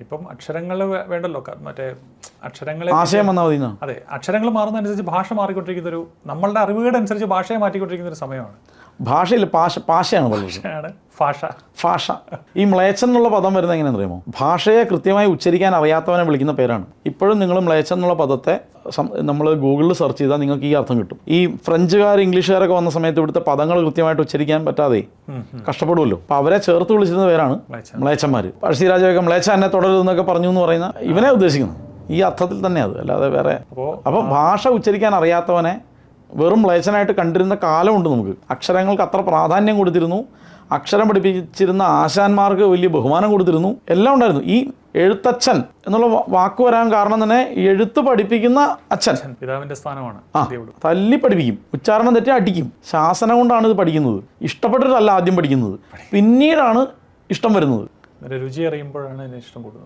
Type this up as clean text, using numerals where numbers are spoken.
ഇപ്പം അക്ഷരങ്ങൾ വേണ്ടല്ലോ, മറ്റേ അക്ഷരങ്ങളെ ആശയം വന്നാൽ മതി. അതെ, അക്ഷരങ്ങൾ മാറുന്നതനുസരിച്ച് ഭാഷ മാറിക്കൊണ്ടിരിക്കുന്ന ഒരു, നമ്മളുടെ അറിവുകളുടെ അനുസരിച്ച് ഭാഷയെ മാറ്റിക്കൊണ്ടിരിക്കുന്ന ഒരു സമയമാണ്. ഭാഷയില്ല, ഭാഷയാണ് പറയുന്നത്. ഭാഷ. ഈ മ്ലേച്ഛൻ എന്നുള്ള പദം വരുന്നത് എങ്ങനെയാണെന്ന് അറിയുമോ? ഭാഷയെ കൃത്യമായി ഉച്ചരിക്കാൻ അറിയാത്തവനെ വിളിക്കുന്ന പേരാണ്. ഇപ്പോഴും നിങ്ങൾ മ്ലേച്ഛൻ എന്നുള്ള പദത്തെ നമ്മൾ ഗൂഗിളിൽ സെർച്ച് ചെയ്താൽ നിങ്ങൾക്ക് ഈ അർത്ഥം കിട്ടും. ഈ ഫ്രഞ്ചുകാർ, ഇംഗ്ലീഷുകാരൊക്കെ വന്ന സമയത്ത് ഇവിടുത്തെ പദങ്ങൾ കൃത്യമായിട്ട് ഉച്ചരിക്കാൻ പറ്റാതെ കഷ്ടപ്പെടുമല്ലോ. അപ്പോൾ അവരെ ചേർത്ത് വിളിച്ചിരുന്ന പേരാണ് മ്ലേച്ഛന്മാർ. പഴശ്ശിരാജയൊക്കെ മ്ലേച്ഛ എന്നെ തുടരുതെന്നൊക്കെ പറഞ്ഞു എന്ന് പറയുന്ന ഇവനെ ഉദ്ദേശിക്കുന്നു. ഈ അർത്ഥത്തിൽ തന്നെ അത്, അല്ലാതെ വേറെ. അപ്പോൾ ഭാഷ ഉച്ചരിക്കാൻ അറിയാത്തവനെ വെറും മ്ലേച്ഛനായിട്ട് കണ്ടിരുന്ന കാലമുണ്ട് നമുക്ക്. അക്ഷരങ്ങൾക്ക് അത്ര പ്രാധാന്യം കൊടുത്തിരുന്നു, അക്ഷരം പഠിപ്പിച്ചിരുന്ന ആശാന്മാർക്ക് വലിയ ബഹുമാനം കൊടുത്തിരുന്നു, എല്ലാം ഉണ്ടായിരുന്നു. ഈ എഴുത്തച്ഛൻ എന്നുള്ള വാക്ക് വരാൻ കാരണം തന്നെ എഴുത്ത് പഠിപ്പിക്കുന്ന അച്ഛൻ, പിതാവിന്റെ സ്ഥാനമാണ്. തല്ലി പഠിപ്പിക്കും, ഉച്ചാരണം തെറ്റി അടിക്കും. ശാസനം കൊണ്ടാണ് ഇത് പഠിക്കുന്നത്. ഇഷ്ടപ്പെട്ടിട്ടല്ല ആദ്യം പഠിക്കുന്നത്, പിന്നീടാണ് ഇഷ്ടം വരുന്നത്. രുചി അറിയുമ്പോഴാണ് ഇഷ്ടം കൂടുന്നത്.